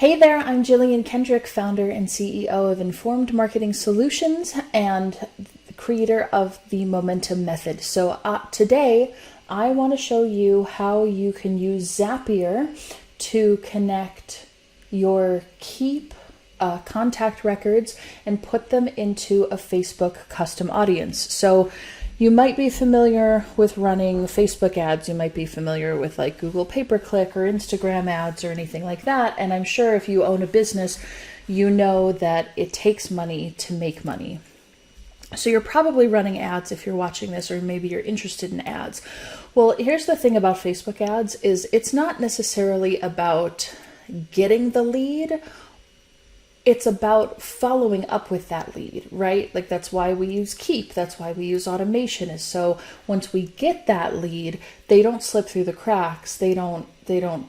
Hey there, I'm Jillian Kendrick, founder and CEO of Informed Marketing Solutions and creator of the Momentum Method. So today I want to show you how you can use Zapier to connect your Keap contact records and put them into a Facebook custom audience. So you might be familiar with running Facebook ads. You might be familiar with like Google pay-per-click or Instagram ads or anything like that. And I'm sure if you own a business, you know that it takes money to make money. So you're probably running ads if you're watching this, or maybe you're interested in ads. Well, here's the thing about Facebook ads is it's not necessarily about getting the lead. It's about following up with that lead, right? Like that's why we use Keap. That's why we use automation, is so once we get that lead, they don't slip through the cracks. They don't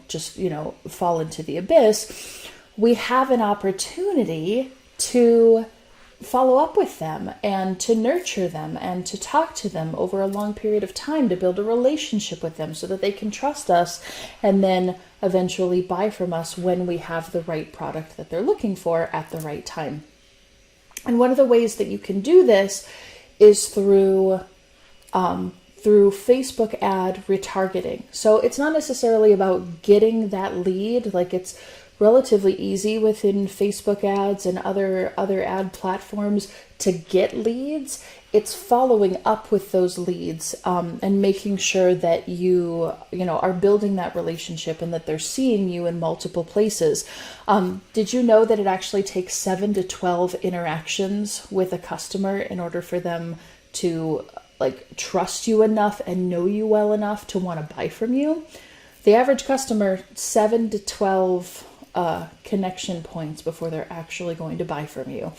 just, fall into the abyss. We have an opportunity to follow up with them and to nurture them and to talk to them over a long period of time, to build a relationship with them so that they can trust us and then eventually buy from us when we have the right product that they're looking for at the right time. And one of the ways that you can do this is through Facebook ad retargeting. So it's not necessarily about getting that lead. Like it's relatively easy within Facebook ads and other ad platforms to get leads. It's following up with those leads and making sure that you are building that relationship and that they're seeing you in multiple places. Did you know that it actually takes 7 to 12 interactions with a customer in order for them to trust you enough and know you well enough to want to buy from you? The average customer, 7 to 12 connection points before they're actually going to buy from you.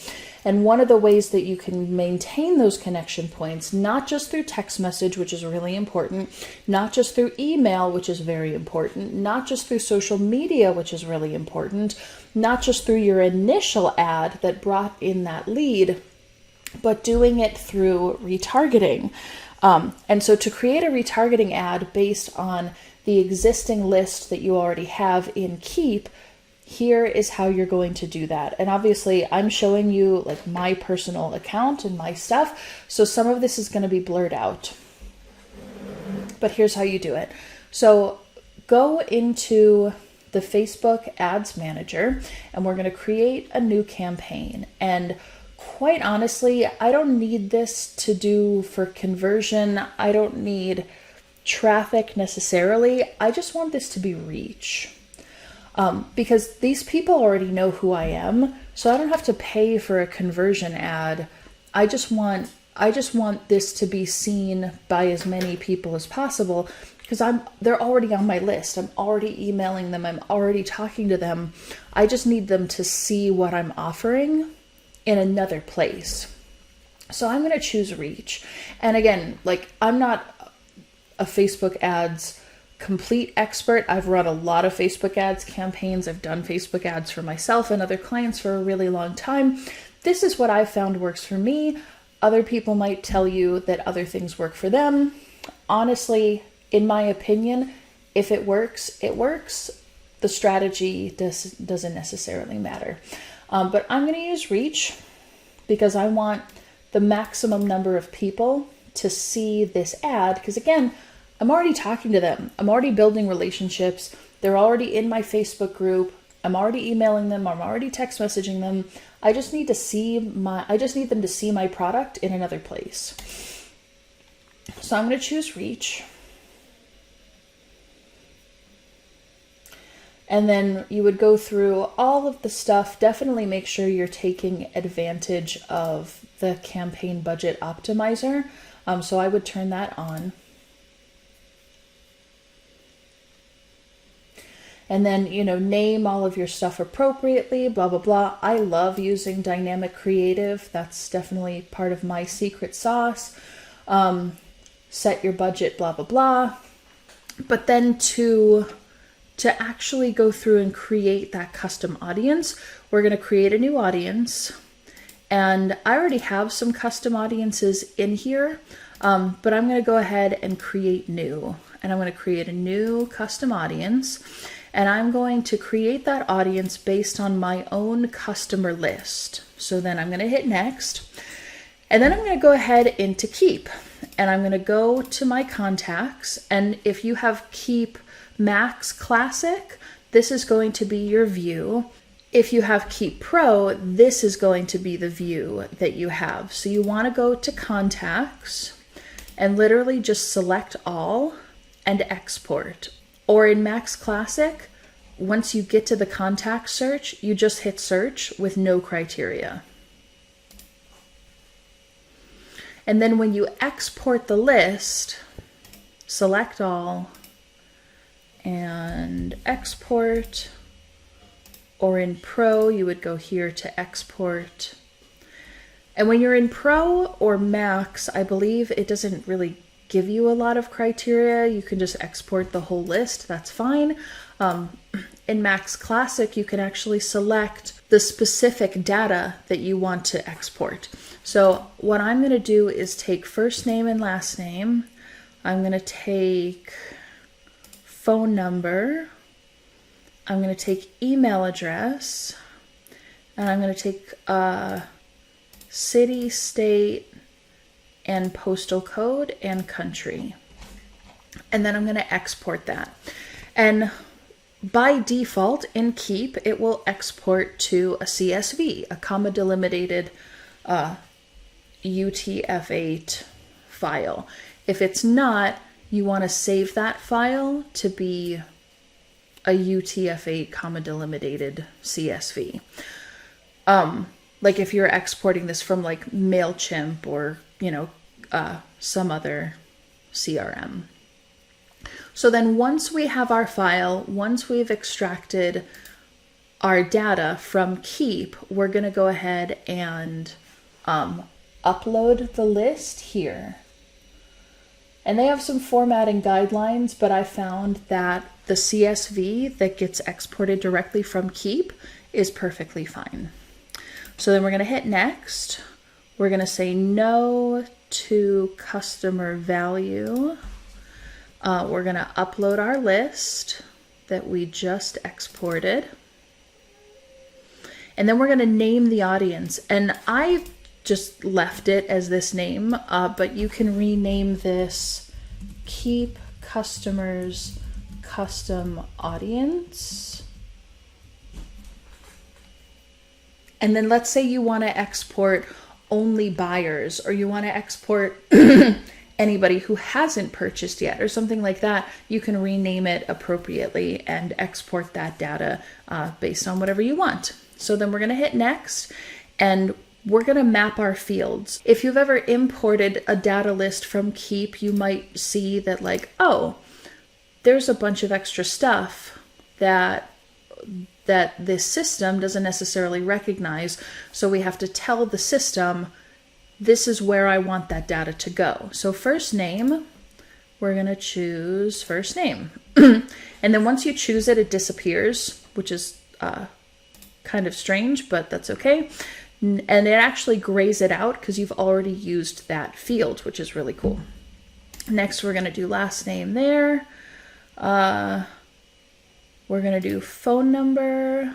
And one of the ways that you can maintain those connection points, not just through text message, which is really important, not just through email, which is very important, not just through social media, which is really important, not just through your initial ad that brought in that lead, but doing it through retargeting. And so to create a retargeting ad based on the existing list that you already have in Keap, here is how you're going to do that. And obviously I'm showing you like my personal account and my stuff, so some of this is going to be blurred out. But here's how you do it. So go into the Facebook Ads Manager and we're going to create a new campaign. And quite honestly, I don't need this to do for conversion. I don't need traffic necessarily. I just want this to be reach. Because these people already know who I am, so I don't have to pay for a conversion ad. I just want this to be seen by as many people as possible because they're already on my list. I'm already emailing them. I'm already talking to them. I just need them to see what I'm offering in another place. So I'm going to choose reach. And again, I'm not a Facebook ads complete expert. I've run a lot of Facebook ads campaigns. I've done Facebook ads for myself and other clients for a really long time. This is what I've found works for me. Other people might tell you that other things work for them. Honestly, in my opinion, if it works, it works. The strategy doesn't necessarily matter. But I'm going to use reach because I want the maximum number of people to see this ad. Because again, I'm already talking to them. I'm already building relationships. They're already in my Facebook group. I'm already emailing them. I'm already text messaging them. I just need them to see my product in another place. So I'm going to choose reach. And then you would go through all of the stuff. Definitely make sure you're taking advantage of the campaign budget optimizer. So I would turn that on. And then, name all of your stuff appropriately, blah, blah, blah. I love using dynamic creative. That's definitely part of my secret sauce. Set your budget, blah, blah, blah. But then to actually go through and create that custom audience, we're going to create a new audience. And I already have some custom audiences in here, but I'm going to go ahead and create new. And I'm going to create a new custom audience. And I'm going to create that audience based on my own customer list. So then I'm going to hit next. And then I'm going to go ahead into Keap. And I'm going to go to my contacts. And if you have Keap Max Classic, this is going to be your view. If you have Keap Pro, this is going to be the view that you have. So you want to go to contacts and literally just select all and export. Or in Max Classic, once you get to the contact search, you just hit search with no criteria. And then when you export the list, select all and export. Or in Pro, you would go here to export. And when you're in Pro or Max, I believe it doesn't really give you a lot of criteria. You can just export the whole list, that's fine. In Max Classic, you can actually select the specific data that you want to export. So what I'm going to do is take first name and last name. I'm going to take phone number. I'm going to take email address. And I'm going to take city, state, and postal code and country. And then I'm going to export that. And by default in Keap, it will export to a CSV, a comma delimited UTF-8 file. If it's not, you want to save that file to be a UTF-8 comma delimited CSV. Like if you're exporting this from like MailChimp or, some other CRM. So then once we have our file, once we've extracted our data from Keap, we're going to go ahead and upload the list here. And they have some formatting guidelines, but I found that the CSV that gets exported directly from Keap is perfectly fine. So then we're going to hit next. We're going to say no to customer value. We're going to upload our list that we just exported. And then we're going to name the audience. And I just left it as this name, but you can rename this Keap Customers Custom Audience. And then let's say you want to export only buyers, or you want to export anybody who hasn't purchased yet or something like that. You can rename it appropriately and export that data based on whatever you want. So then we're going to hit next, and we're going to map our fields. If you've ever imported a data list from Keap, you might see that like, oh, there's a bunch of extra stuff that this system doesn't necessarily recognize. So we have to tell the system, this is where I want that data to go. So first name, we're going to choose first name. And then once you choose it, it disappears, which is kind of strange, but that's okay. And it actually grays it out because you've already used that field, which is really cool. Next, we're going to do last name there. We're going to do phone number.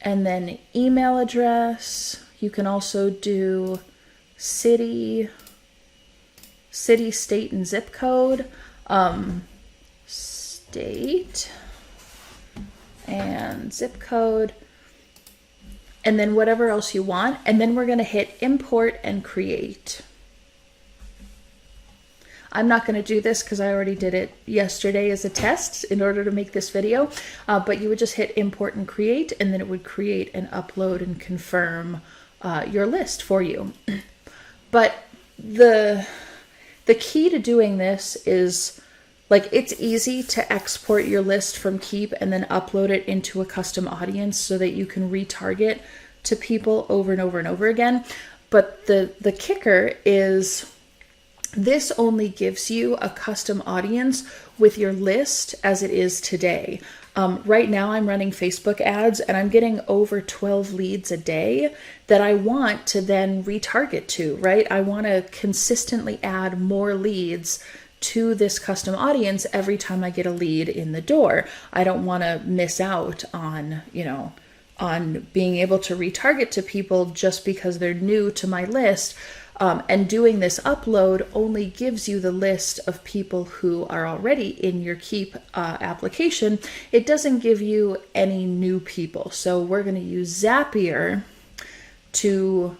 And then email address. You can also do city, state, and zip code. State and zip code. And then whatever else you want. And then we're going to hit import and create. I'm not going to do this because I already did it yesterday as a test in order to make this video, but you would just hit import and create, and then it would create and upload and confirm your list for you. But the key to doing this is, like, it's easy to export your list from Keap and then upload it into a custom audience so that you can retarget to people over and over and over again. But the kicker is, this only gives you a custom audience with your list as it is today. Right now I'm running Facebook ads and I'm getting over 12 leads a day that I want to then retarget to, right? I want to consistently add more leads to this custom audience every time I get a lead in the door. I don't want to miss out on, on being able to retarget to people just because they're new to my list. And doing this upload only gives you the list of people who are already in your Keap application. It doesn't give you any new people. So we're going to use Zapier to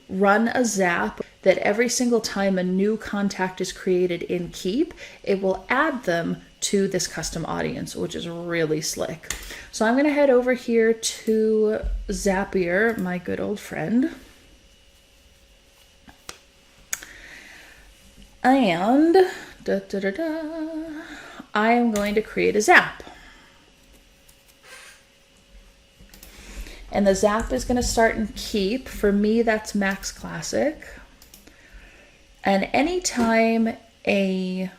run a zap that every single time a new contact is created in Keap, it will add them to this custom audience, which is really slick. So I'm going to head over here to Zapier, my good old friend. And I am going to create a zap. And the zap is going to start in Keap. For me, that's Max Classic. And anytime a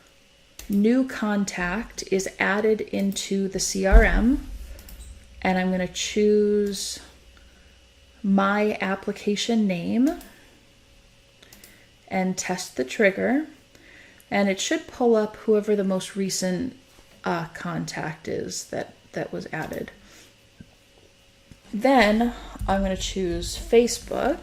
new contact is added into the CRM, and I'm going to choose my application name and test the trigger, and it should pull up whoever the most recent contact is that was added. Then I'm going to choose Facebook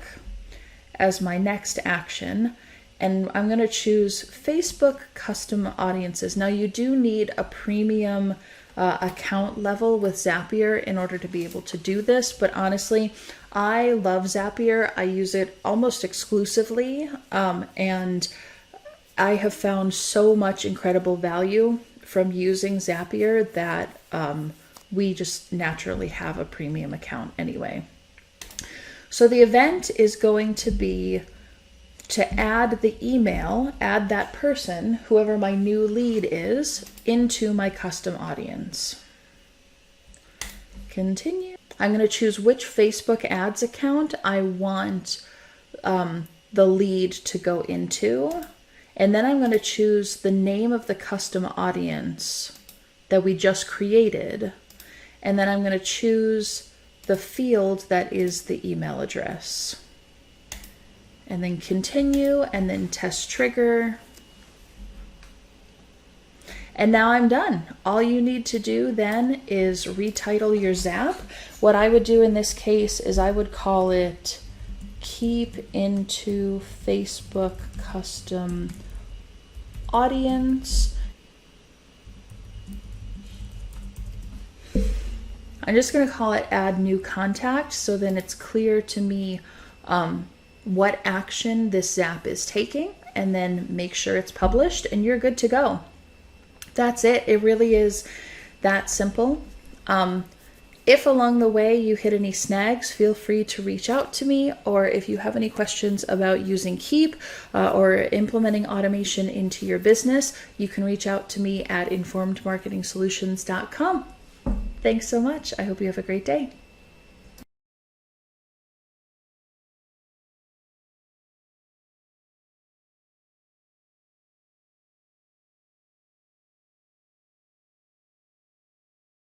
as my next action, and I'm going to choose Facebook custom audiences. Now you do need a premium account level with Zapier in order to be able to do this, but honestly, I love Zapier. I use it almost exclusively, and I have found so much incredible value from using Zapier that we just naturally have a premium account anyway. So the event is going to be to add the email, add that person, whoever my new lead is, into my custom audience. Continue. I'm going to choose which Facebook ads account I want the lead to go into. And then I'm going to choose the name of the custom audience that we just created. And then I'm going to choose the field that is the email address. And then continue, and then test trigger. And now I'm done. All you need to do then is retitle your zap. What I would do in this case is I would call it Keap into Facebook custom audience. I'm just going to call it add new contact, so then it's clear to me what action this zap is taking, and then make sure it's published and you're good to go. That's it. It really is that simple. If along the way you hit any snags, feel free to reach out to me, or if you have any questions about using Keap or implementing automation into your business, you can reach out to me at informedmarketingsolutions.com. Thanks so much. I hope you have a great day.